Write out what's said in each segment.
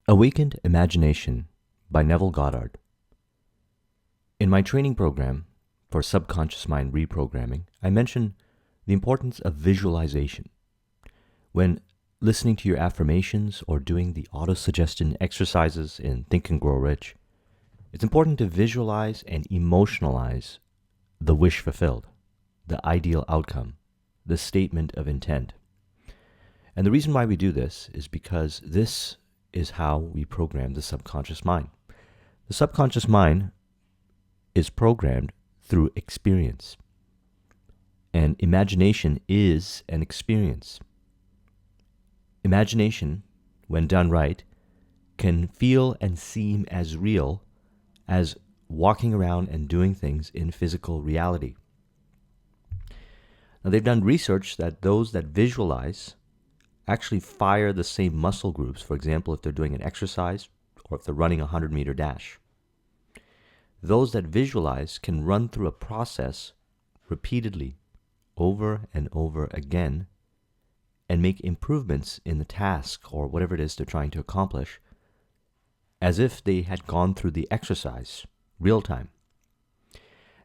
Awakened Imagination by Neville Goddard. In my training program for subconscious mind reprogramming, I mention the importance of visualization. When listening to your affirmations or doing the auto-suggestion exercises in Think and Grow Rich, it's important to visualize and emotionalize the wish fulfilled, the ideal outcome, the statement of intent. And the reason why we do this is because this is how we program the subconscious mind. The subconscious mind is programmed through experience. And imagination is an experience. Imagination, when done right, can feel and seem as real as walking around and doing things in physical reality. Now, they've done research that those that visualize actually fire the same muscle groups, for example, if they're doing an exercise or if they're running a 100-meter dash. Those that visualize can run through a process repeatedly, over and over again, and make improvements in the task or whatever it is they're trying to accomplish, as if they had gone through the exercise real time.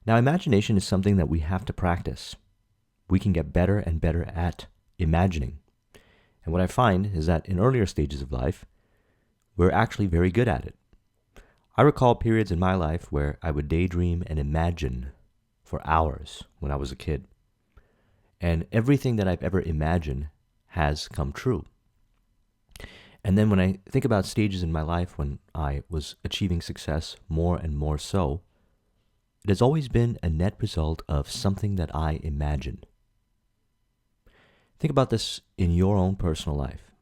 Now, imagination is something that we have to practice. We can get better and better at imagining. And what I find is that in earlier stages of life, we're actually very good at it. I recall periods in my life where I would daydream and imagine for hours when I was a kid. And everything that I've ever imagined has come true. And then when I think about stages in my life when I was achieving success more and more so, it has always been a net result of something that I imagined. Think about this in your own personal life.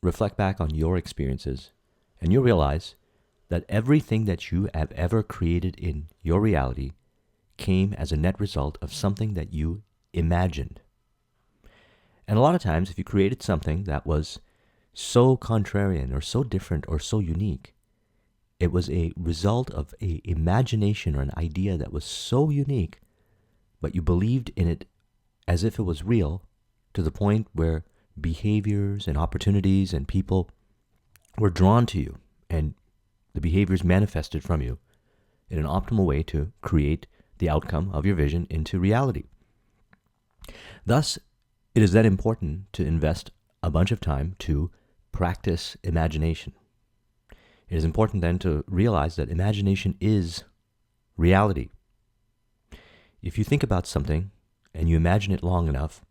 Reflect back on your experiences, and you'll realize that everything that you have ever created in your reality came as a net result of something that you imagined. And a lot of times, if you created something that was so contrarian or so different or so unique, it was a result of an imagination or an idea that was so unique, but you believed in it as if it was real, to the point where behaviors and opportunities and people were drawn to you, and the behaviors manifested from you in an optimal way to create the outcome of your vision into reality. Thus, it is then important to invest a bunch of time to practice imagination. It is important then to realize that imagination is reality. If you think about something and you imagine it long enough,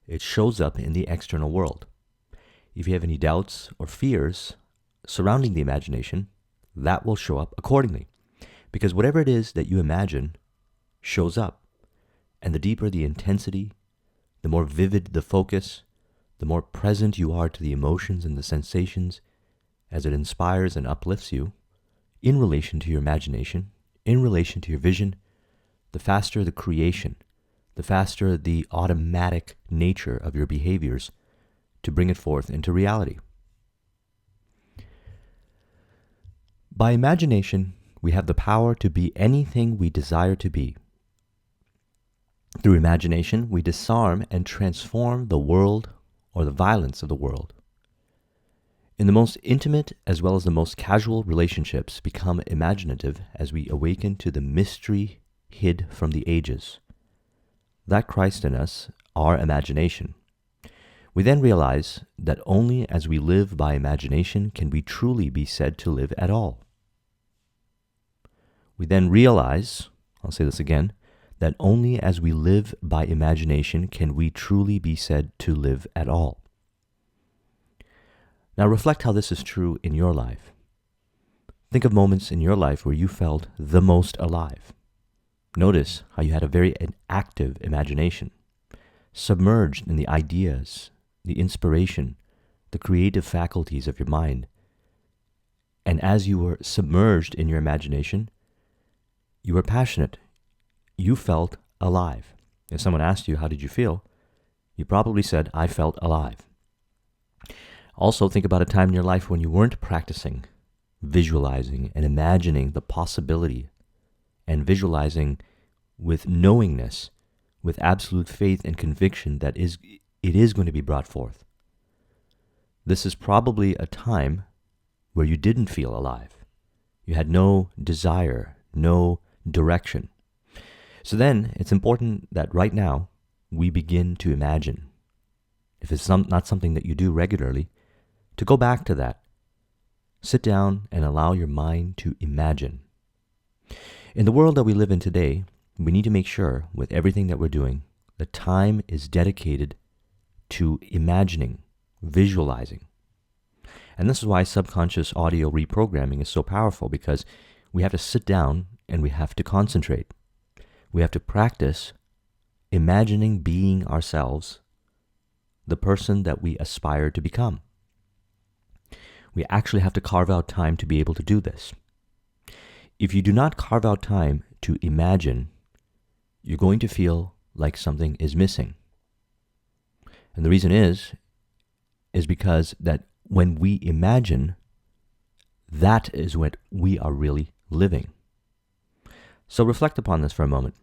it shows up in the external world. If you have any doubts or fears surrounding the imagination, that will show up accordingly. Because whatever it is that you imagine shows up. And the deeper the intensity, the more vivid the focus, the more present you are to the emotions and the sensations as it inspires and uplifts you in relation to your imagination, in relation to your vision, the faster the creation, the faster the automatic nature of your behaviors to bring it forth into reality. By imagination, we have the power to be anything we desire to be. Through imagination, we disarm and transform the world or the violence of the world. In the most intimate as well as the most casual relationships become imaginative as we awaken to the mystery hid from the ages. That Christ in us, our imagination. We then realize that only as we live by imagination can we truly be said to live at all. We then realize, I'll say this again, that only as we live by imagination can we truly be said to live at all. Now reflect how this is true in your life. Think of moments in your life where you felt the most alive. Notice how you had a very active imagination, submerged in the ideas, the inspiration, the creative faculties of your mind. And as you were submerged in your imagination, you were passionate. You felt alive. If someone asked you, how did you feel? You probably said, I felt alive. Also, think about a time in your life when you weren't practicing, visualizing and imagining the possibility and visualizing with knowingness, with absolute faith and conviction that it is going to be brought forth. This is probably a time where you didn't feel alive. You had no desire, no direction. So then it's important that right now we begin to imagine. If it's not something that you do regularly, to go back to that. Sit down and allow your mind to imagine. In the world that we live in today, we need to make sure with everything that we're doing, the time is dedicated to imagining, visualizing. And this is why subconscious audio reprogramming is so powerful, because we have to sit down and we have to concentrate. We have to practice imagining being ourselves, the person that we aspire to become. We actually have to carve out time to be able to do this. If you do not carve out time to imagine, you're going to feel like something is missing. And the reason is because that when we imagine, that is what we are really living. So reflect upon this for a moment.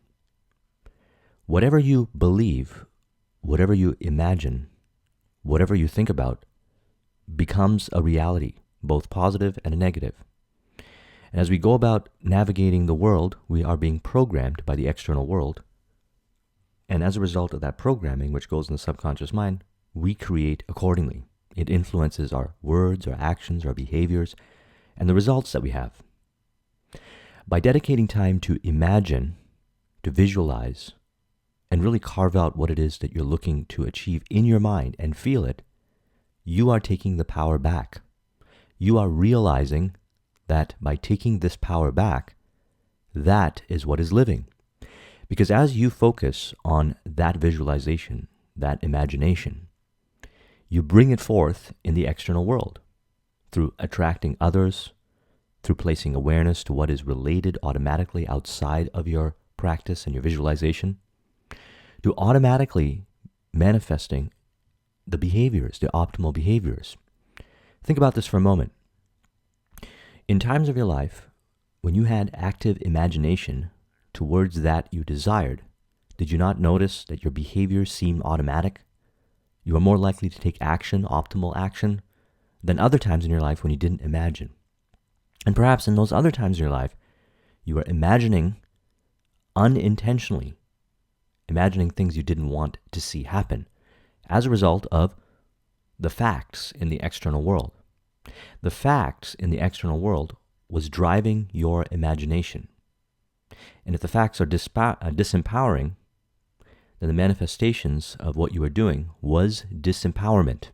Whatever you believe, whatever you imagine, whatever you think about, becomes a reality, both positive and negative. And as we go about navigating the world, we are being programmed by the external world. And as a result of that programming, which goes in the subconscious mind, we create accordingly. It influences our words, our actions, our behaviors, and the results that we have. By dedicating time to imagine, to visualize, and really carve out what it is that you're looking to achieve in your mind and feel it, you are taking the power back. You are realizing that by taking this power back, that is what is living. Because as you focus on that visualization, that imagination, you bring it forth in the external world through attracting others, through placing awareness to what is related automatically outside of your practice and your visualization, to automatically manifesting the behaviors, the optimal behaviors. Think about this for a moment. In times of your life, when you had active imagination towards that you desired, did you not notice that your behaviors seemed automatic? You are more likely to take action, optimal action, than other times in your life when you didn't imagine. And perhaps in those other times in your life, you were imagining unintentionally, imagining things you didn't want to see happen as a result of the facts in the external world. The facts in the external world was driving your imagination. And if the facts are disempowering, then the manifestations of what you were doing was disempowerment.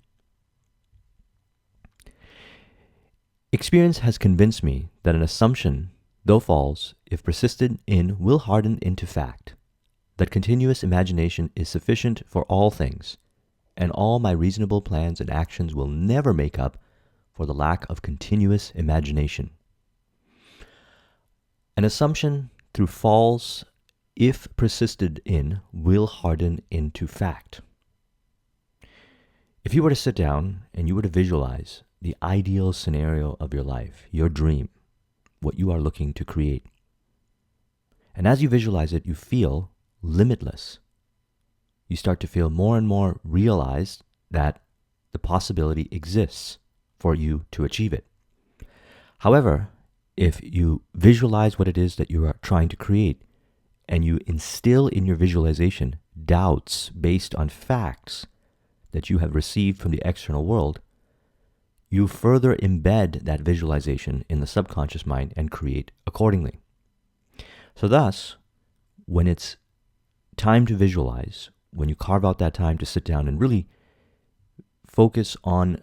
Experience has convinced me that an assumption, though false, if persisted in, will harden into fact, that continuous imagination is sufficient for all things, and all my reasonable plans and actions will never make up for the lack of continuous imagination. An assumption, through false, if persisted in, will harden into fact. If you were to sit down and you were to visualize the ideal scenario of your life, your dream, what you are looking to create, and as you visualize it, you feel limitless. You start to feel more and more realized that the possibility exists for you to achieve it. However, if you visualize what it is that you are trying to create, and you instill in your visualization doubts based on facts that you have received from the external world, you further embed that visualization in the subconscious mind and create accordingly. So thus, when it's time to visualize, when you carve out that time to sit down and really focus on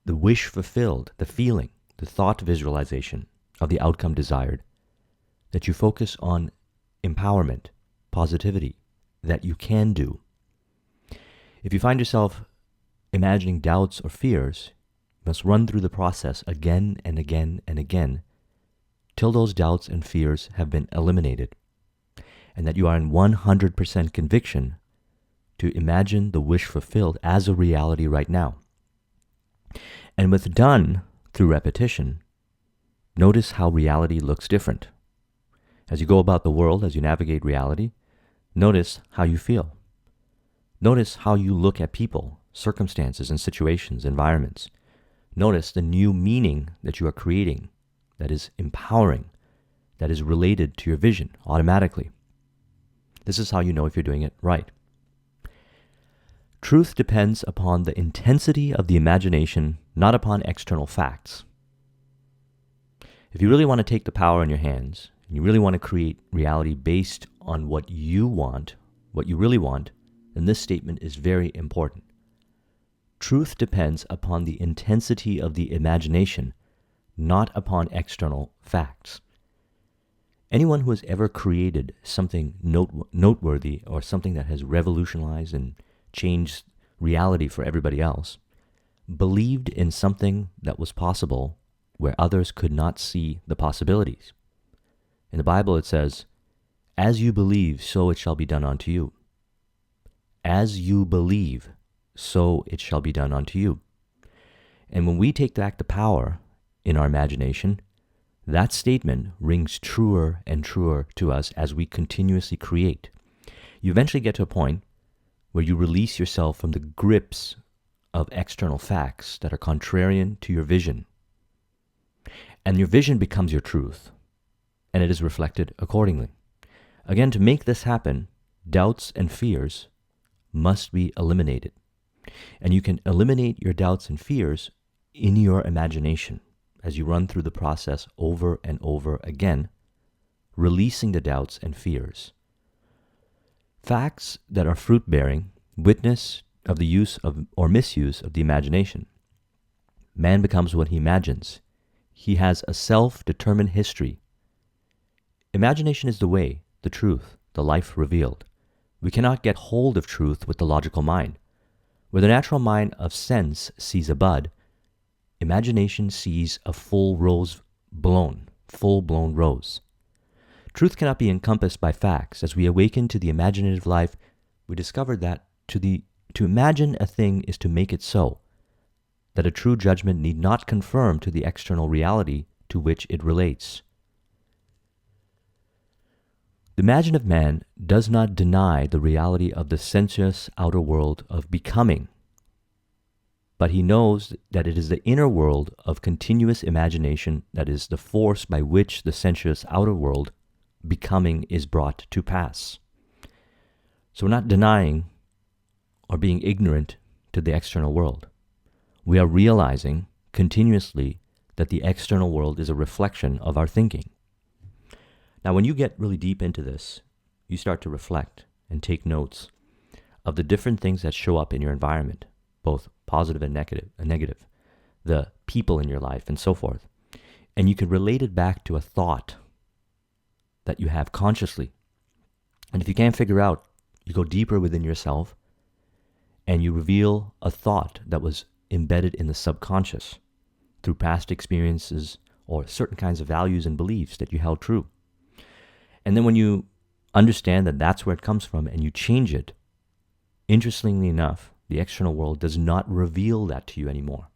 the wish fulfilled, the feeling, the thought visualization of the outcome desired, that you focus on empowerment, positivity, that you can do. If you find yourself imagining doubts or fears, you must run through the process again and again and again till those doubts and fears have been eliminated, and that you are in 100% conviction to imagine the wish fulfilled as a reality right now. And with done through repetition, notice how reality looks different. As you go about the world, as you navigate reality, notice how you feel. Notice how you look at people, circumstances, and situations, environments. Notice the new meaning that you are creating that is empowering, that is related to your vision automatically. This is how you know if you're doing it right. Truth depends upon the intensity of the imagination, not upon external facts. If you really want to take the power in your hands, and you really want to create reality based on what you want, what you really want, then this statement is very important. Truth depends upon the intensity of the imagination, not upon external facts. Anyone who has ever created something noteworthy or something that has revolutionized and changed reality for everybody else believed in something that was possible where others could not see the possibilities. In the Bible it says, "As you believe, so it shall be done unto you." As you believe, so it shall be done unto you. And when we take back the power in our imagination, that statement rings truer and truer to us as we continuously create. You eventually get to a point where you release yourself from the grips of external facts that are contrarian to your vision. And your vision becomes your truth, and it is reflected accordingly. Again, to make this happen, doubts and fears must be eliminated. And you can eliminate your doubts and fears in your imagination as you run through the process over and over again, releasing the doubts and fears. Facts that are fruit-bearing witness of the use of or misuse of the imagination. Man becomes what he imagines. He has a self-determined history. Imagination is the way, the truth, the life revealed. We cannot get hold of truth with the logical mind. Where the natural mind of sense sees a bud, imagination sees a full-blown rose. Truth cannot be encompassed by facts. As we awaken to the imaginative life, we discovered that to imagine a thing is to make it so, that a true judgment need not conform to the external reality to which it relates. The imaginative man does not deny the reality of the sensuous outer world of becoming, but he knows that it is the inner world of continuous imagination that is the force by which the sensuous outer world becoming is brought to pass. So we're not denying or being ignorant to the external world. We are realizing continuously that the external world is a reflection of our thinking. Now, when you get really deep into this, you start to reflect and take notes of the different things that show up in your environment, both positive and negative, the people in your life and so forth. And you can relate it back to a thought that you have consciously. And if you can't figure out, you go deeper within yourself and you reveal a thought that was embedded in the subconscious through past experiences or certain kinds of values and beliefs that you held true. And then when you understand that that's where it comes from and you change it, interestingly enough, the external world does not reveal that to you anymore.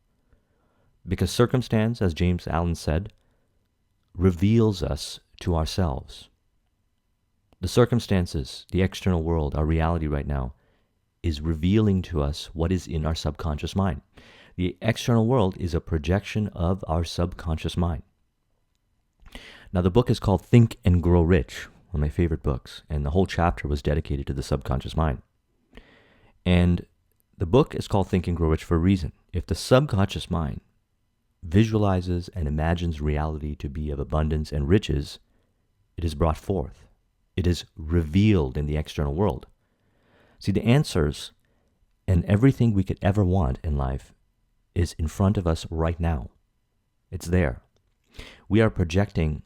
Because circumstance, as James Allen said, reveals us to ourselves. The circumstances, the external world, our reality right now, is revealing to us what is in our subconscious mind. The external world is a projection of our subconscious mind. Now, the book is called Think and Grow Rich, one of my favorite books, and the whole chapter was dedicated to the subconscious mind. And the book is called Think and Grow Rich for a reason. If the subconscious mind visualizes and imagines reality to be of abundance and riches, it is brought forth. It is revealed in the external world. See, the answers and everything we could ever want in life is in front of us right now. It's there. We are projecting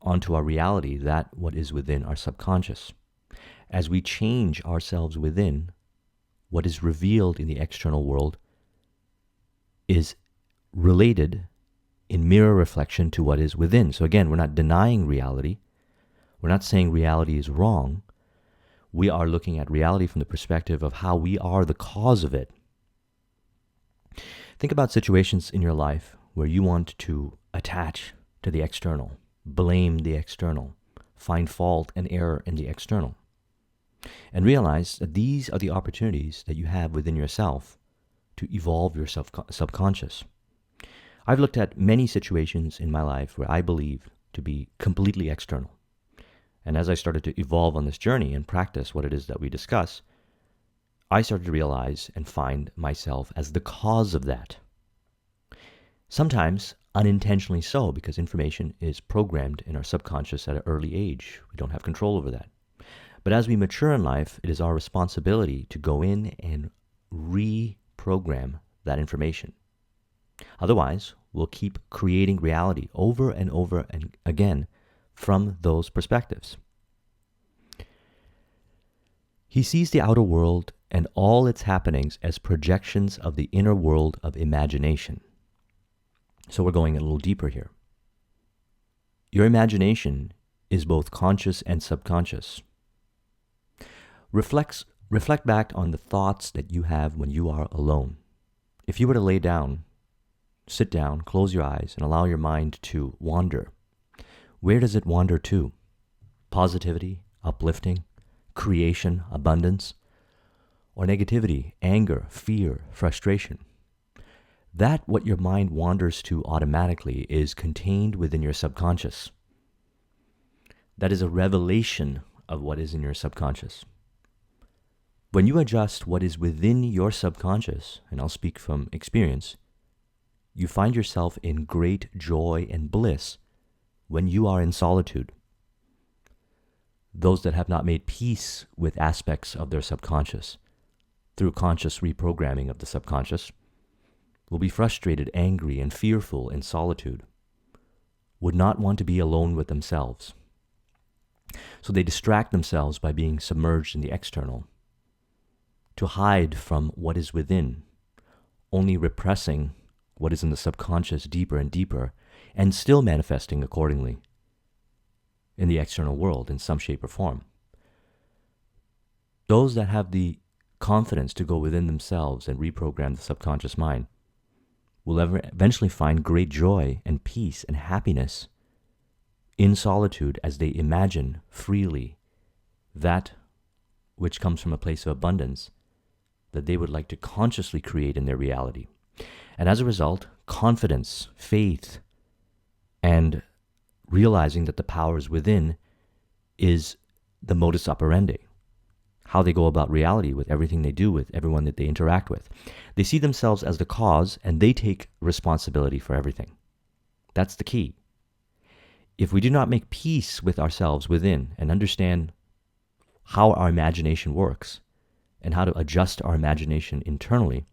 onto our reality that what is within our subconscious. As we change ourselves within, what is revealed in the external world is related in mirror reflection to what is within. So again, we're not denying reality. We're not saying reality is wrong. We are looking at reality from the perspective of how we are the cause of it. Think about situations in your life where you want to attach to the external, blame the external, find fault and error in the external, and realize that these are the opportunities that you have within yourself to evolve your subconscious. I've looked at many situations in my life where I believe to be completely external. And as I started to evolve on this journey and practice what it is that we discuss, I started to realize and find myself as the cause of that. Sometimes unintentionally so, because information is programmed in our subconscious at an early age. We don't have control over that. But as we mature in life, it is our responsibility to go in and reprogram that information. Otherwise, we'll keep creating reality over and over and again from those perspectives. He sees the outer world and all its happenings as projections of the inner world of imagination. So we're going a little deeper here. Your imagination is both conscious and subconscious. Reflect back on the thoughts that you have when you are alone. If you were to lay down, sit down, close your eyes, and allow your mind to wander, where does it wander to? Positivity, uplifting, creation, abundance, or negativity, anger, fear, frustration? That what your mind wanders to automatically is contained within your subconscious. That is a revelation of what is in your subconscious. When you adjust what is within your subconscious, and I'll speak from experience, you find yourself in great joy and bliss when you are in solitude. Those that have not made peace with aspects of their subconscious through conscious reprogramming of the subconscious will be frustrated, angry, and fearful in solitude, would not want to be alone with themselves. So they distract themselves by being submerged in the external, to hide from what is within, only repressing what is in the subconscious deeper and deeper, and still manifesting accordingly in the external world in some shape or form. Those that have the confidence to go within themselves and reprogram the subconscious mind will eventually find great joy and peace and happiness in solitude as they imagine freely that which comes from a place of abundance that they would like to consciously create in their reality. And as a result, confidence, faith, and realizing that the power is within is the modus operandi, how they go about reality with everything they do, with everyone that they interact with. They see themselves as the cause, and they take responsibility for everything. That's the key. If we do not make peace with ourselves within and understand how our imagination works and how to adjust our imagination internally,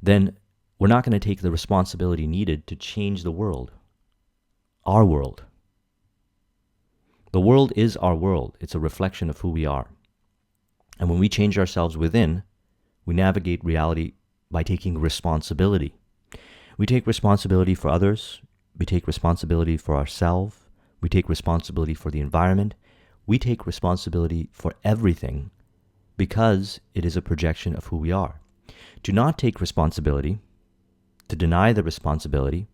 then we're not going to take the responsibility needed to change the world, our world. The world is our world. It's a reflection of who we are. And when we change ourselves within, we navigate reality by taking responsibility. We take responsibility for others. We take responsibility for ourselves. We take responsibility for the environment. We take responsibility for everything because it is a projection of who we are. To not take responsibility, to deny the responsibility,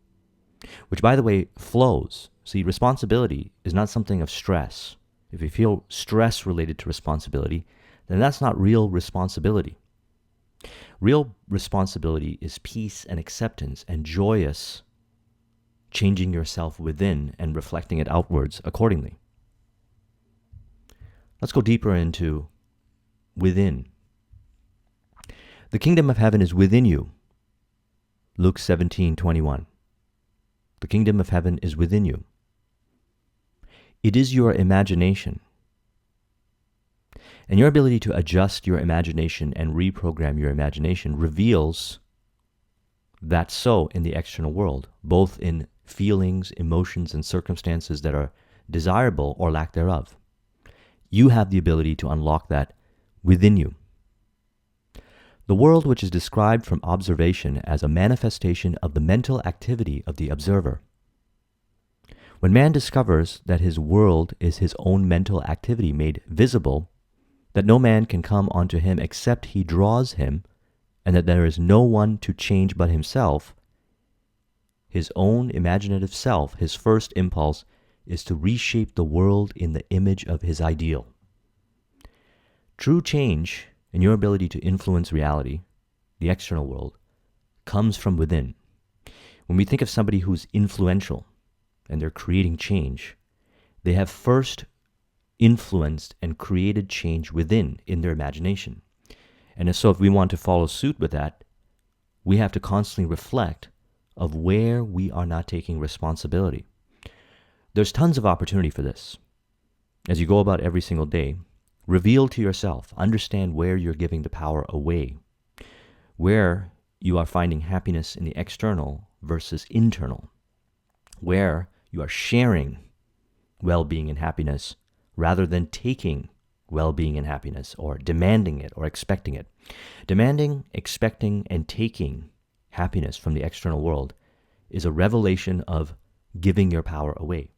which, by the way, flows. See, responsibility is not something of stress. If you feel stress related to responsibility, then that's not real responsibility. Real responsibility is peace and acceptance and joyous changing yourself within and reflecting it outwards accordingly. Let's go deeper into within. The kingdom of heaven is within you. Luke 17:21. The kingdom of heaven is within you. It is your imagination. And your ability to adjust your imagination and reprogram your imagination reveals that so in the external world, both in feelings, emotions, and circumstances that are desirable or lack thereof. You have the ability to unlock that within you. The world, which is described from observation as a manifestation of the mental activity of the observer. When man discovers that his world is his own mental activity made visible, that no man can come unto him except he draws him, and that there is no one to change but himself, his own imaginative self, his first impulse is to reshape the world in the image of his ideal. True change in your ability to influence reality, the external world, comes from within. When we think of somebody who's influential and they're creating change, they have first influenced and created change within in their imagination. And so if we want to follow suit with that, we have to constantly reflect of where we are not taking responsibility. There's tons of opportunity for this. As you go about every single day, reveal to yourself, understand where you're giving the power away, where you are finding happiness in the external versus internal, where you are sharing well-being and happiness rather than taking well-being and happiness or demanding it or expecting it. Demanding, expecting, and taking happiness from the external world is a revelation of giving your power away.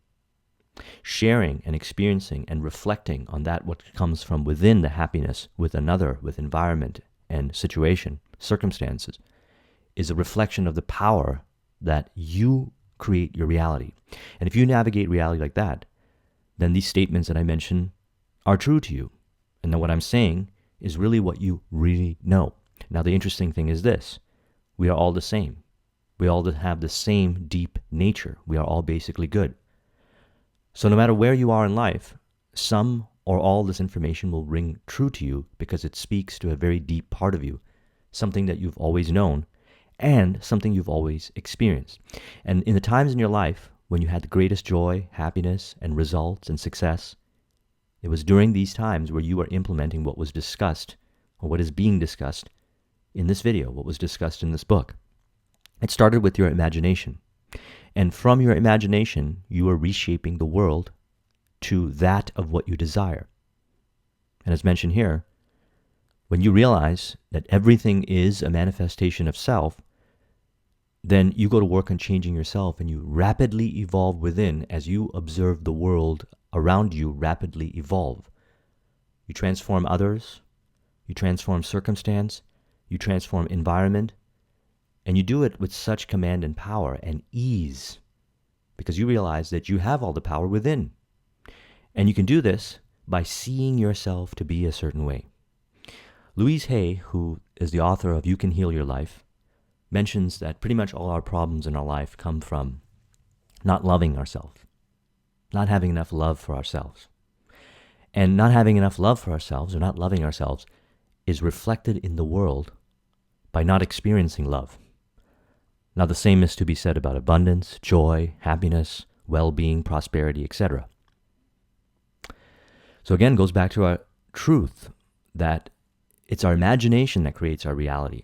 Sharing and experiencing and reflecting on that what comes from within the happiness with another, with environment and situation, circumstances, is a reflection of the power that you create your reality. And if you navigate reality like that, then these statements that I mentioned are true to you. And then what I'm saying is really what you really know. Now, the interesting thing is this. We are all the same. We all have the same deep nature. We are all basically good. So no matter where you are in life, some or all this information will ring true to you because it speaks to a very deep part of you, something that you've always known and something you've always experienced. And in the times in your life when you had the greatest joy, happiness, and results and success, it was during these times where you were implementing what was discussed or what is being discussed in this video, what was discussed in this book. It started with your imagination. And from your imagination, you are reshaping the world to that of what you desire. And as mentioned here, when you realize that everything is a manifestation of self, then you go to work on changing yourself and you rapidly evolve within as you observe the world around you rapidly evolve. You transform others, you transform circumstance, you transform environment, and you do it with such command and power and ease because you realize that you have all the power within. And you can do this by seeing yourself to be a certain way. Louise Hay, who is the author of You Can Heal Your Life, mentions that pretty much all our problems in our life come from not loving ourselves, not having enough love for ourselves. And not having enough love for ourselves or not loving ourselves is reflected in the world by not experiencing love. Now, the same is to be said about abundance, joy, happiness, well-being, prosperity, etc. So again, it goes back to our truth that it's our imagination that creates our reality.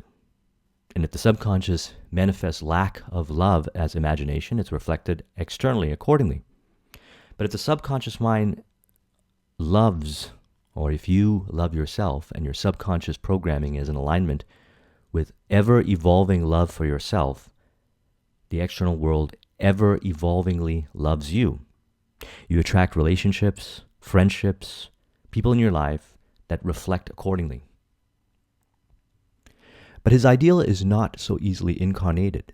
And if the subconscious manifests lack of love as imagination, it's reflected externally accordingly. But if the subconscious mind loves, or if you love yourself and your subconscious programming is in alignment with ever-evolving love for yourself, the external world ever-evolvingly loves you. You attract relationships, friendships, people in your life that reflect accordingly. But his ideal is not so easily incarnated.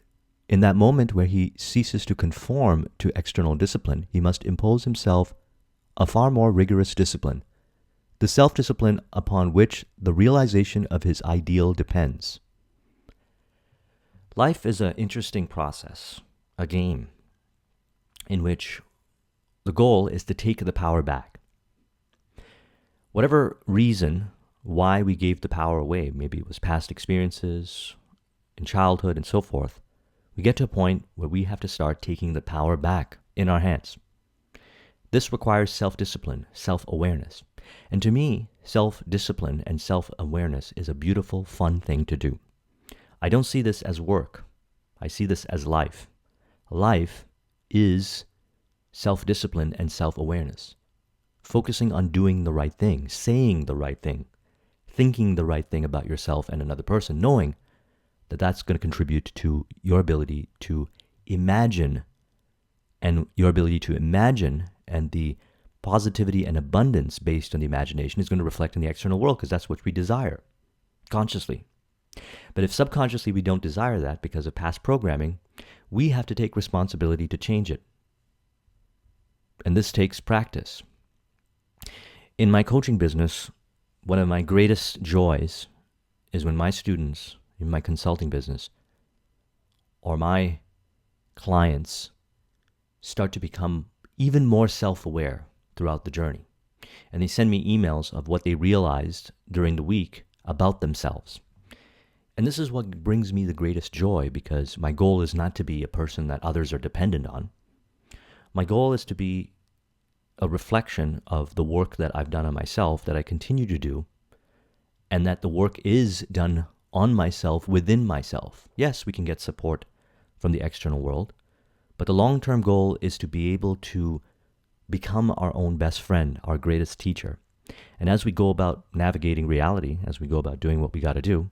In that moment where he ceases to conform to external discipline, he must impose himself a far more rigorous discipline, the self-discipline upon which the realization of his ideal depends. Life is an interesting process, a game, in which the goal is to take the power back. Whatever reason why we gave the power away, maybe it was past experiences in childhood and so forth, we get to a point where we have to start taking the power back in our hands. This requires self-discipline, self-awareness. And to me, self-discipline and self-awareness is a beautiful, fun thing to do. I don't see this as work. I see this as life. Life is self-discipline and self-awareness. Focusing on doing the right thing, saying the right thing, thinking the right thing about yourself and another person, knowing that that's going to contribute to your ability to imagine, and your ability to imagine and the positivity and abundance based on the imagination is going to reflect in the external world because that's what we desire consciously. But if subconsciously we don't desire that because of past programming, we have to take responsibility to change it. And this takes practice. In my coaching business, one of my greatest joys is when my students in my consulting business or my clients start to become even more self-aware throughout the journey. And they send me emails of what they realized during the week about themselves. And this is what brings me the greatest joy, because my goal is not to be a person that others are dependent on. My goal is to be a reflection of the work that I've done on myself, that I continue to do, and that the work is done on myself, within myself. Yes, we can get support from the external world, but the long-term goal is to be able to become our own best friend, our greatest teacher. And as we go about navigating reality, as we go about doing what we got to do,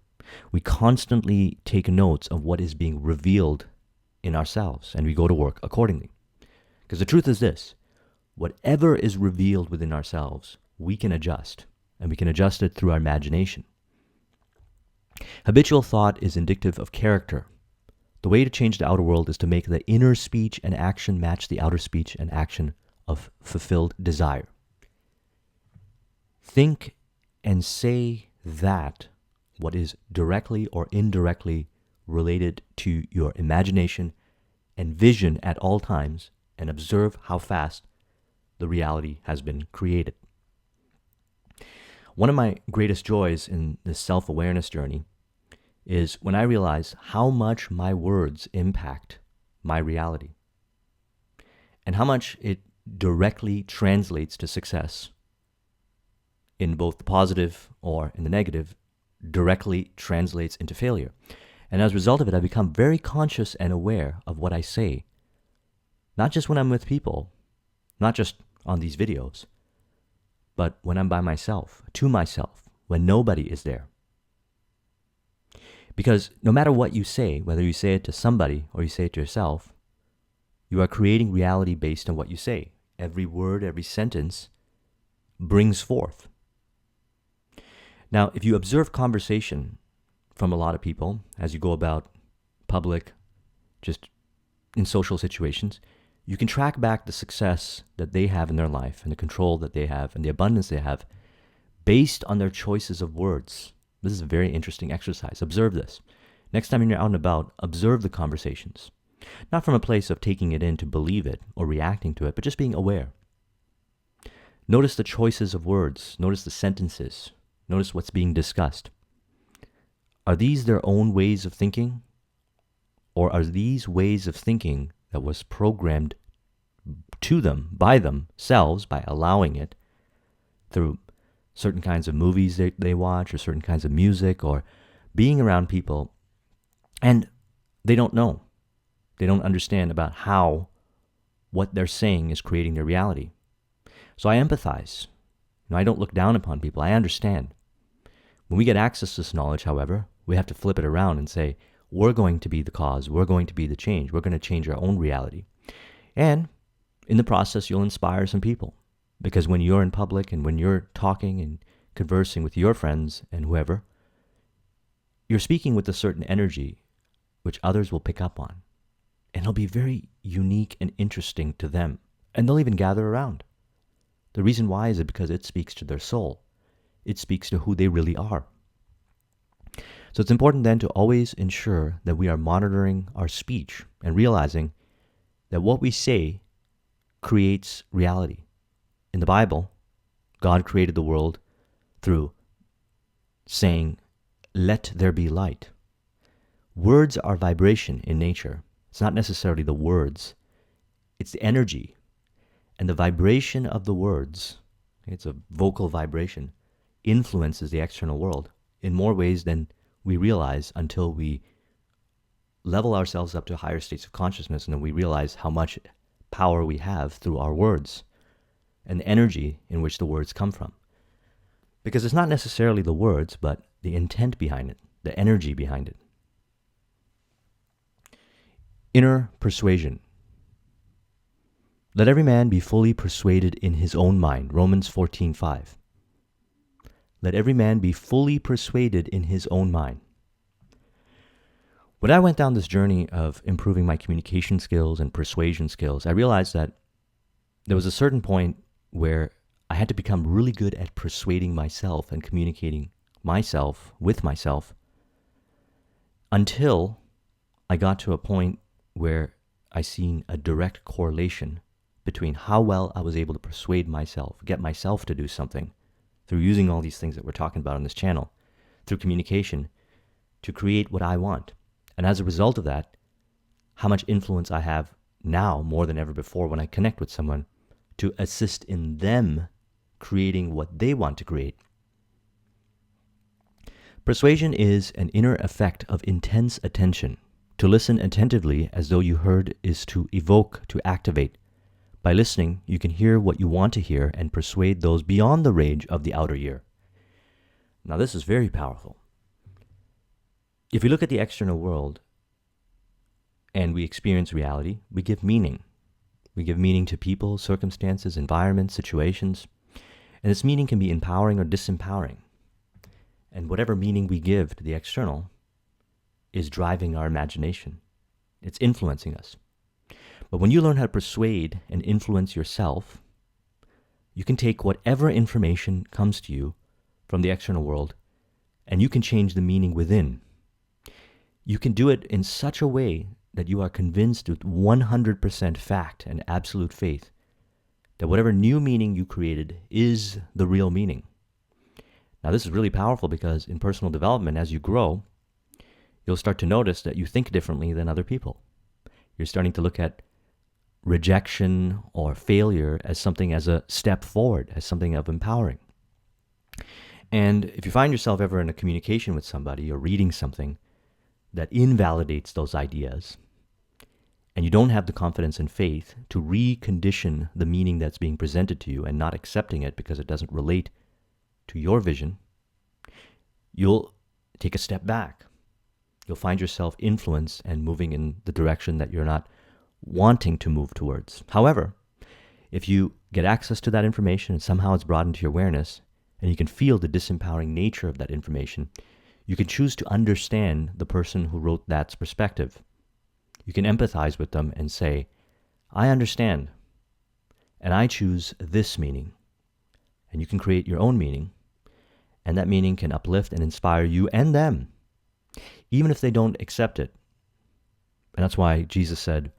we constantly take notes of what is being revealed in ourselves, and we go to work accordingly. Because the truth is this: whatever is revealed within ourselves, we can adjust, and we can adjust it through our imagination. Habitual thought is indicative of character. The way to change the outer world is to make the inner speech and action match the outer speech and action of fulfilled desire. Think and say that what is directly or indirectly related to your imagination and vision at all times, and observe how fast the reality has been created. One of my greatest joys in this self-awareness journey is when I realize how much my words impact my reality, and how much it directly translates to success, in both the positive or in the negative, directly translates into failure. And as a result of it, I become very conscious and aware of what I say, not just when I'm with people, not just on these videos, but when I'm by myself, to myself, when nobody is there. Because no matter what you say, whether you say it to somebody or you say it to yourself, you are creating reality based on what you say. Every word, every sentence brings forth. Now, if you observe conversation from a lot of people as you go about public, just in social situations, you can track back the success that they have in their life and the control that they have and the abundance they have based on their choices of words. This is a very interesting exercise. Observe this. Next time you're out and about, observe the conversations. Not from a place of taking it in to believe it or reacting to it, but just being aware. Notice the choices of words. Notice the sentences. Notice what's being discussed. Are these their own ways of thinking? Or are these ways of thinking that was programmed to them by themselves, by allowing it through certain kinds of movies they watch, or certain kinds of music, or being around people, and they don't know. They don't understand about how what they're saying is creating their reality. So I empathize. I don't look down upon people. I understand. When we get access to this knowledge, however, we have to flip it around and say, we're going to be the cause. We're going to be the change. We're going to change our own reality. And in the process, you'll inspire some people. Because when you're in public and when you're talking and conversing with your friends and whoever, you're speaking with a certain energy which others will pick up on. And it'll be very unique and interesting to them. And they'll even gather around. The reason why is because it speaks to their soul. It speaks to who they really are. So it's important then to always ensure that we are monitoring our speech and realizing that what we say creates reality. In the Bible, God created the world through saying, "Let there be light." Words are vibration in nature. It's not necessarily the words. It's the energy. And the vibration of the words, it's a vocal vibration, influences the external world in more ways than we realize until we level ourselves up to higher states of consciousness, and then we realize how much power we have through our words and the energy in which the words come from. Because it's not necessarily the words, but the intent behind it, the energy behind it. Inner persuasion. Let every man be fully persuaded in his own mind. Romans 14:5. Let every man be fully persuaded in his own mind. When I went down this journey of improving my communication skills and persuasion skills, I realized that there was a certain point where I had to become really good at persuading myself and communicating myself with myself until I got to a point where I seen a direct correlation between how well I was able to persuade myself, get myself to do something through using all these things that we're talking about on this channel, through communication, to create what I want. And as a result of that, how much influence I have now more than ever before when I connect with someone to assist in them creating what they want to create. Persuasion is an inner effect of intense attention. To listen attentively as though you heard is to evoke, to activate. By listening, you can hear what you want to hear and persuade those beyond the range of the outer ear. Now, this is very powerful. If we look at the external world and we experience reality, we give meaning. We give meaning to people, circumstances, environments, situations. And this meaning can be empowering or disempowering. And whatever meaning we give to the external is driving our imagination. It's influencing us. But when you learn how to persuade and influence yourself, you can take whatever information comes to you from the external world and you can change the meaning within. You can do it in such a way that you are convinced with 100% fact and absolute faith that whatever new meaning you created is the real meaning. Now, this is really powerful because in personal development, as you grow, you'll start to notice that you think differently than other people. You're starting to look at rejection or failure as something as a step forward, as something of empowering. And if you find yourself ever in a communication with somebody or reading something that invalidates those ideas, and you don't have the confidence and faith to recondition the meaning that's being presented to you and not accepting it because it doesn't relate to your vision, you'll take a step back. You'll find yourself influenced and moving in the direction that you're not wanting to move towards. However, if you get access to that information and somehow it's brought into your awareness and you can feel the disempowering nature of that information, you can choose to understand the person who wrote that perspective. You can empathize with them and say, I understand, and I choose this meaning. And you can create your own meaning, and that meaning can uplift and inspire you and them, even if they don't accept it. And that's why Jesus said,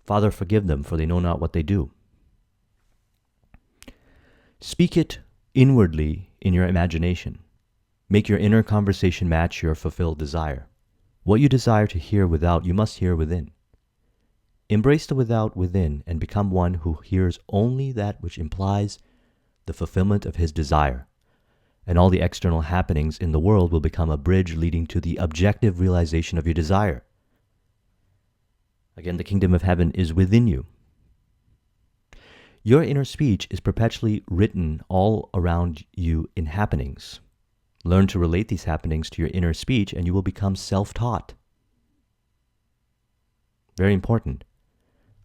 Father, forgive them, for they know not what they do. Speak it inwardly in your imagination. Make your inner conversation match your fulfilled desire. What you desire to hear without, you must hear within. Embrace the without within and become one who hears only that which implies the fulfillment of his desire. And all the external happenings in the world will become a bridge leading to the objective realization of your desire. Again, the kingdom of heaven is within you. Your inner speech is perpetually written all around you in happenings. Learn to relate these happenings to your inner speech and you will become self-taught. Very important.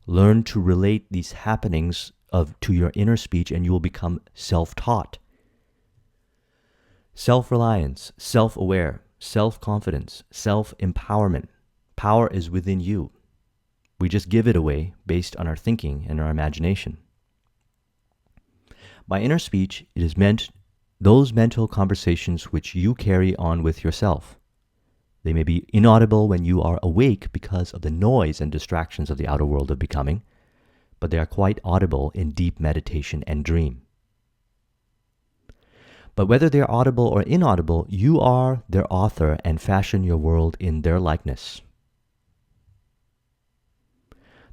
Learn to relate these happenings to your inner speech and you will become self-taught. Self-reliance, self-aware, self-confidence, self-empowerment. Power is within you. We just give it away based on our thinking and our imagination. By inner speech, it is meant those mental conversations which you carry on with yourself. They may be inaudible when you are awake because of the noise and distractions of the outer world of becoming, but they are quite audible in deep meditation and dream. But whether they are audible or inaudible, you are their author and fashion your world in their likeness.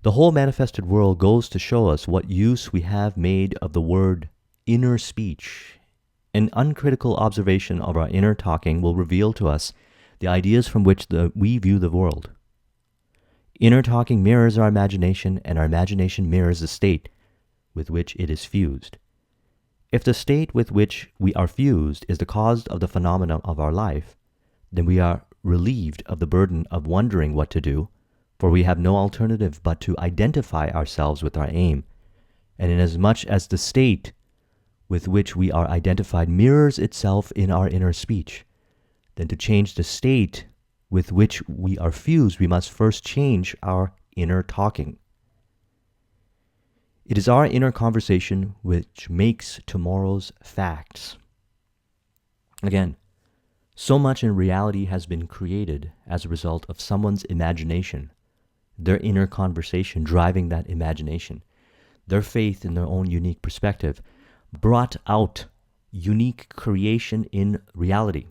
The whole manifested world goes to show us what use we have made of the word inner speech. An uncritical observation of our inner talking will reveal to us the ideas from which we view the world. Inner talking mirrors our imagination, and our imagination mirrors the state with which it is fused. If the state with which we are fused is the cause of the phenomena of our life, then we are relieved of the burden of wondering what to do, for we have no alternative but to identify ourselves with our aim. And inasmuch as the state with which we are identified mirrors itself in our inner speech, then to change the state with which we are fused, we must first change our inner talking. It is our inner conversation which makes tomorrow's facts. Again, so much in reality has been created as a result of someone's imagination their inner conversation driving that imagination, their faith in their own unique perspective, brought out unique creation in reality.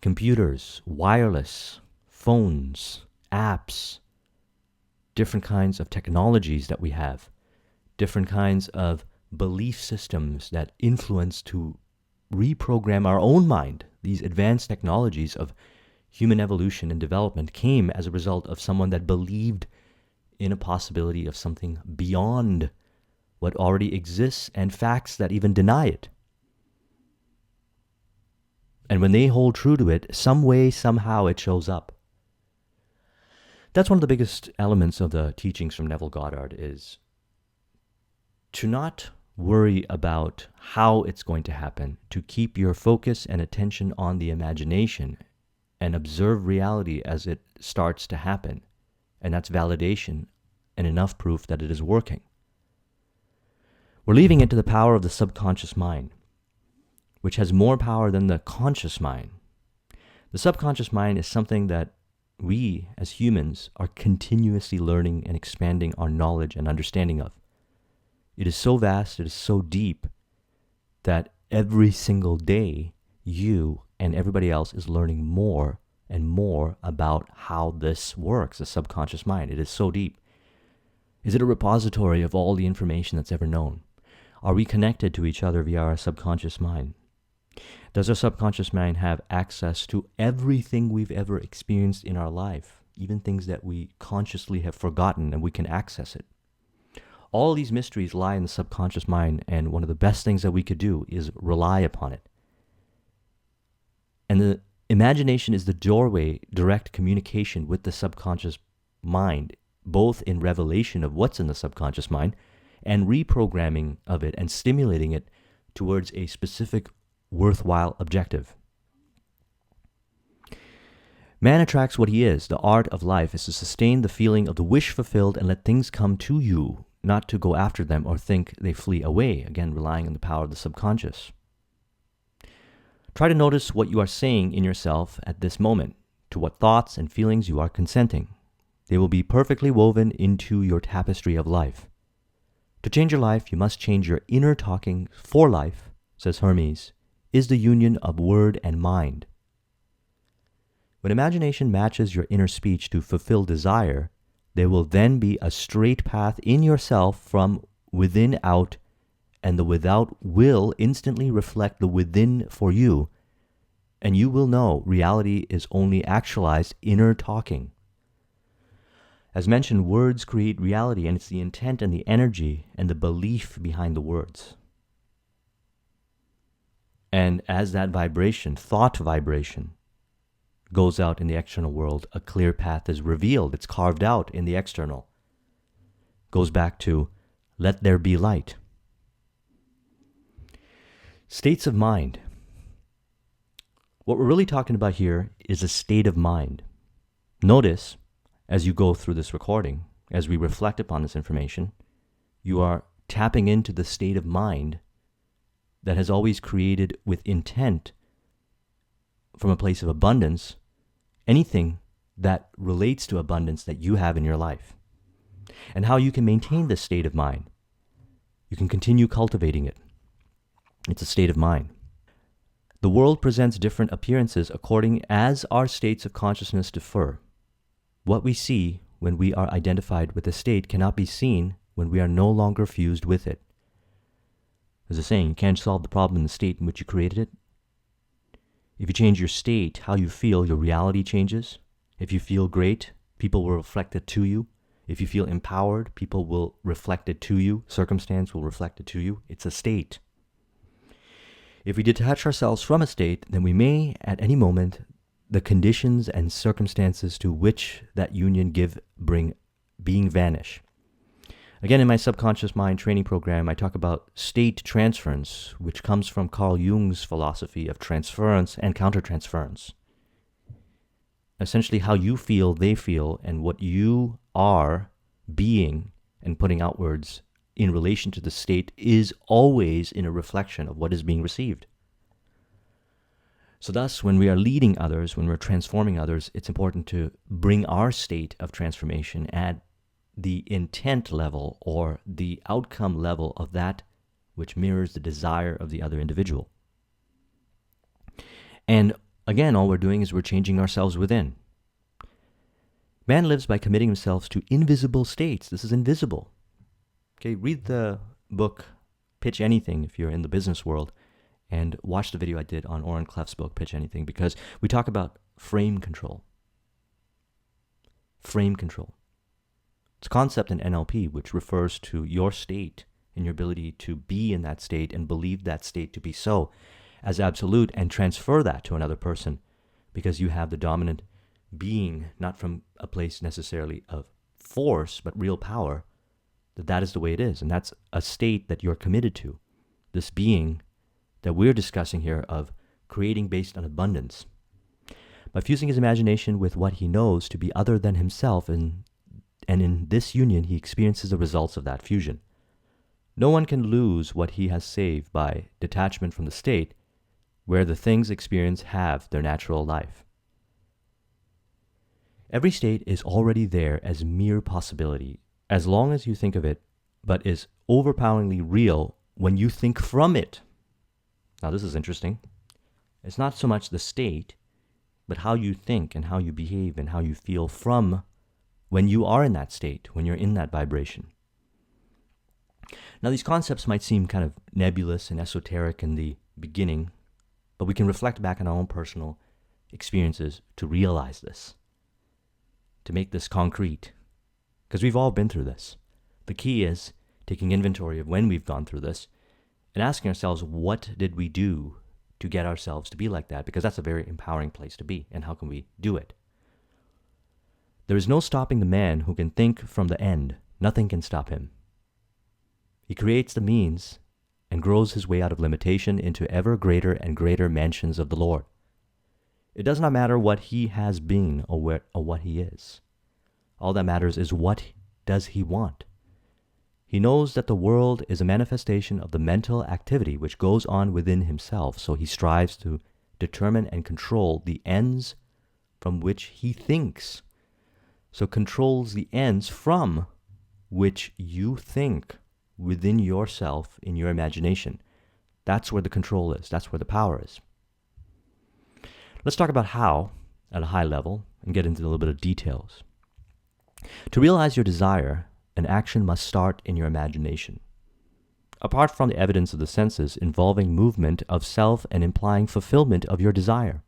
Computers, wireless, phones, apps, different kinds of technologies that we have, different kinds of belief systems that influence to reprogram our own mind. These advanced technologies of human evolution and development came as a result of someone that believed in a possibility of something beyond what already exists and facts that even deny it. And when they hold true to it, some way, somehow it shows up. That's one of the biggest elements of the teachings from Neville Goddard, is to not worry about how it's going to happen, to keep your focus and attention on the imagination and observe reality as it starts to happen. And that's validation and enough proof that it is working. We're leaving it to the power of the subconscious mind, which has more power than the conscious mind. The subconscious mind is something that we as humans are continuously learning and expanding our knowledge and understanding of. It is so vast, it is so deep, that every single day you and everybody else is learning more and more about how this works, the subconscious mind. It is so deep. Is it a repository of all the information that's ever known? Are we connected to each other via our subconscious mind? Does our subconscious mind have access to everything we've ever experienced in our life, even things that we consciously have forgotten, and we can access it? All these mysteries lie in the subconscious mind, and one of the best things that we could do is rely upon it. And the imagination is the doorway, direct communication with the subconscious mind, both in revelation of what's in the subconscious mind and reprogramming of it and stimulating it towards a specific worthwhile objective. Man attracts what he is. The art of life is to sustain the feeling of the wish fulfilled and let things come to you, not to go after them or think they flee away, again relying on the power of the subconscious. Try to notice what you are saying in yourself at this moment, to what thoughts and feelings you are consenting. They will be perfectly woven into your tapestry of life. To change your life, you must change your inner talking, for life, says Hermes, is the union of word and mind. When imagination matches your inner speech to fulfill desire, there will then be a straight path in yourself from within out, and the without will instantly reflect the within for you, and you will know reality is only actualized inner talking. As mentioned, words create reality, and it's the intent and the energy and the belief behind the words. And as that vibration, thought vibration, goes out in the external world, a clear path is revealed. It's carved out in the external. Goes back to, let there be light. States of mind. What we're really talking about here is a state of mind. Notice, as you go through this recording, as we reflect upon this information, you are tapping into the state of mind that has always created with intent, from a place of abundance, anything that relates to abundance that you have in your life. And how you can maintain this state of mind. You can continue cultivating it. It's a state of mind. The world presents different appearances according as our states of consciousness differ. What we see when we are identified with a state cannot be seen when we are no longer fused with it. There's a saying, you can't solve the problem in the state in which you created it. If you change your state, how you feel, your reality changes. If you feel great, people will reflect it to you. If you feel empowered, people will reflect it to you. Circumstance will reflect it to you. It's a state. If we detach ourselves from a state, then we may, at any moment, the conditions and circumstances to which that union bring being vanish. Again, in my subconscious mind training program, I talk about state transference, which comes from Carl Jung's philosophy of transference and countertransference. Essentially, how you feel, they feel, and what you are being and putting outwards in relation to the state is always in a reflection of what is being received. So thus, when we are leading others, when we're transforming others, it's important to bring our state of transformation at the intent level or the outcome level of that which mirrors the desire of the other individual. And again, all we're doing is we're changing ourselves within. Man lives by committing himself to invisible states. This is invisible. Okay, read the book Pitch Anything if you're in the business world, and watch the video I did on Oren Klaff's book Pitch Anything, because we talk about frame control. Frame control. It's a concept in NLP which refers to your state and your ability to be in that state and believe that state to be so as absolute and transfer that to another person, because you have the dominant being, not from a place necessarily of force, but real power, that is the way it is. And that's a state that you're committed to. This being that we're discussing here of creating based on abundance. By fusing his imagination with what he knows to be other than himself, and in this union he experiences the results of that fusion. No one can lose what he has saved by detachment from the state where the things experienced have their natural life. Every state is already there as mere possibility, as long as you think of it, but is overpoweringly real when you think from it. Now this is interesting. It's not so much the state, but how you think and how you behave and how you feel from when you are in that state, when you're in that vibration. Now these concepts might seem kind of nebulous and esoteric in the beginning, but we can reflect back on our own personal experiences to realize this, to make this concrete, because we've all been through this. The key is taking inventory of when we've gone through this and asking ourselves, what did we do to get ourselves to be like that? Because that's a very empowering place to be, and how can we do it? There is no stopping the man who can think from the end. Nothing can stop him. He creates the means and grows his way out of limitation into ever greater and greater mansions of the Lord. It does not matter what he has been or what he is. All that matters is what does he want. He knows that the world is a manifestation of the mental activity which goes on within himself, so he strives to determine and control the ends from which he thinks. So controls the ends from which you think within yourself in your imagination. That's where the control is. That's where the power is. Let's talk about how at a high level and get into a little bit of details. To realize your desire, an action must start in your imagination. Apart from the evidence of the senses involving movement of self and implying fulfillment of your desire,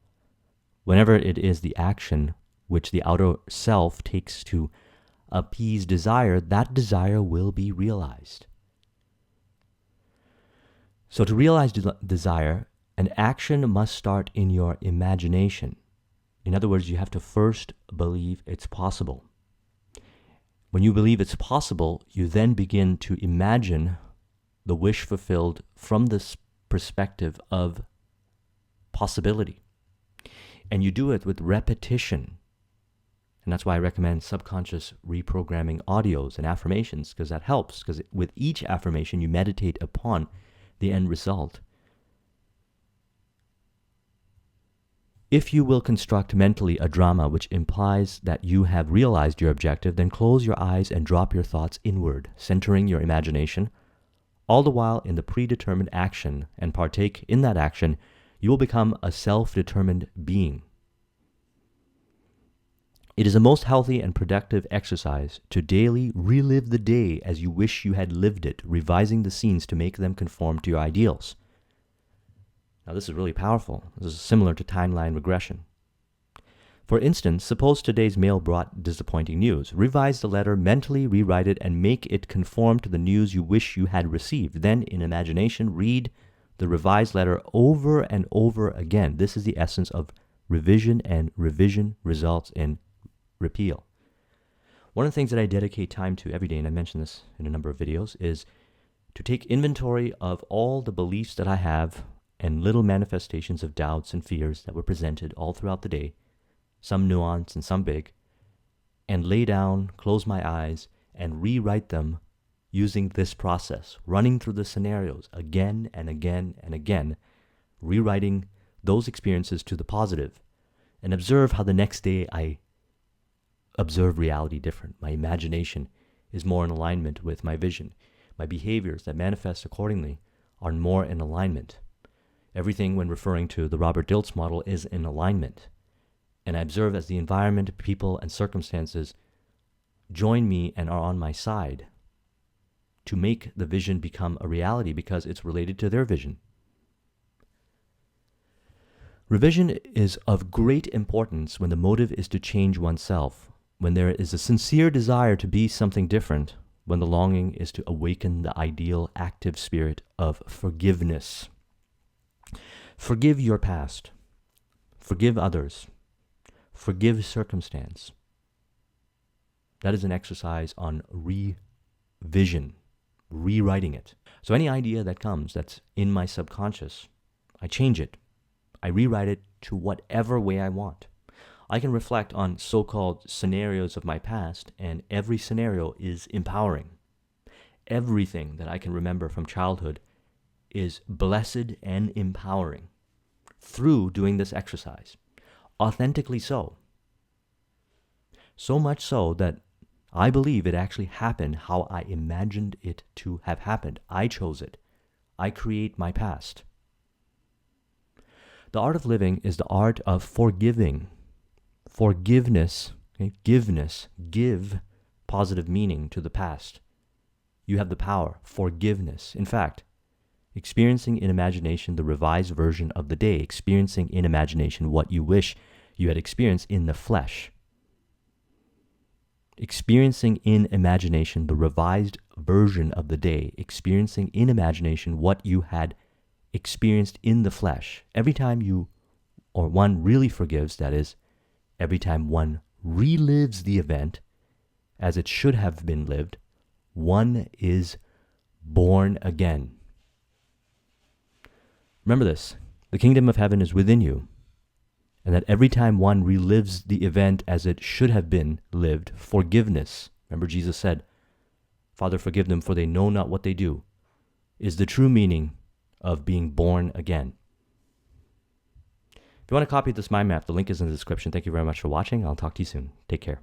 whenever it is the action which the outer self takes to appease desire, that desire will be realized. So to realize desire, an action must start in your imagination. In other words, you have to first believe it's possible. When you believe it's possible, you then begin to imagine the wish fulfilled from this perspective of possibility. And you do it with repetition. And that's why I recommend subconscious reprogramming audios and affirmations, because that helps, because with each affirmation you meditate upon the end result. If you will construct mentally a drama which implies that you have realized your objective, then close your eyes and drop your thoughts inward, centering your imagination. All the while in the predetermined action, and partake in that action, you will become a self-determined being. It is a most healthy and productive exercise to daily relive the day as you wish you had lived it, revising the scenes to make them conform to your ideals. Now this is really powerful. This is similar to timeline regression. For instance, suppose today's mail brought disappointing news. Revise the letter, mentally rewrite it, and make it conform to the news you wish you had received. Then, in imagination, read the revised letter over and over again. This is the essence of revision, and revision results in repeal. One of the things that I dedicate time to every day, and I mention this in a number of videos, is to take inventory of all the beliefs that I have and little manifestations of doubts and fears that were presented all throughout the day, some nuanced and some big, and lay down, close my eyes, and rewrite them using this process, running through the scenarios again and again and again, rewriting those experiences to the positive and observe how the next day I observe reality different. My imagination is more in alignment with my vision. My behaviors that manifest accordingly are more in alignment. Everything, when referring to the Robert Dilts model, is in alignment. And I observe as the environment, people, and circumstances join me and are on my side to make the vision become a reality because it's related to their vision. Revision is of great importance when the motive is to change oneself, when there is a sincere desire to be something different, when the longing is to awaken the ideal active spirit of forgiveness. Forgive your past. Forgive others. Forgive circumstance. That is an exercise on revision, rewriting it. So any idea that comes that's in my subconscious, I change it. I rewrite it to whatever way I want. I can reflect on so-called scenarios of my past, and every scenario is empowering. Everything that I can remember from childhood is blessed and empowering through doing this exercise. Authentically so. So much so that I believe it actually happened how I imagined it to have happened. I chose it. I create my past. The art of living is the art of forgiving. Forgiveness, okay? Give positive meaning to the past. You have the power. Forgiveness. In fact, experiencing in imagination the revised version of the day, experiencing in imagination what you wish you had experienced in the flesh. Experiencing in imagination the revised version of the day, experiencing in imagination what you had experienced in the flesh. Every time one really forgives, that is, every time one relives the event as it should have been lived, one is born again. Remember this, the kingdom of heaven is within you, and that every time one relives the event as it should have been lived, forgiveness, remember Jesus said, Father, forgive them, for they know not what they do, is the true meaning of being born again. If you want to copy this mind map, the link is in the description. Thank you very much for watching. I'll talk to you soon. Take care.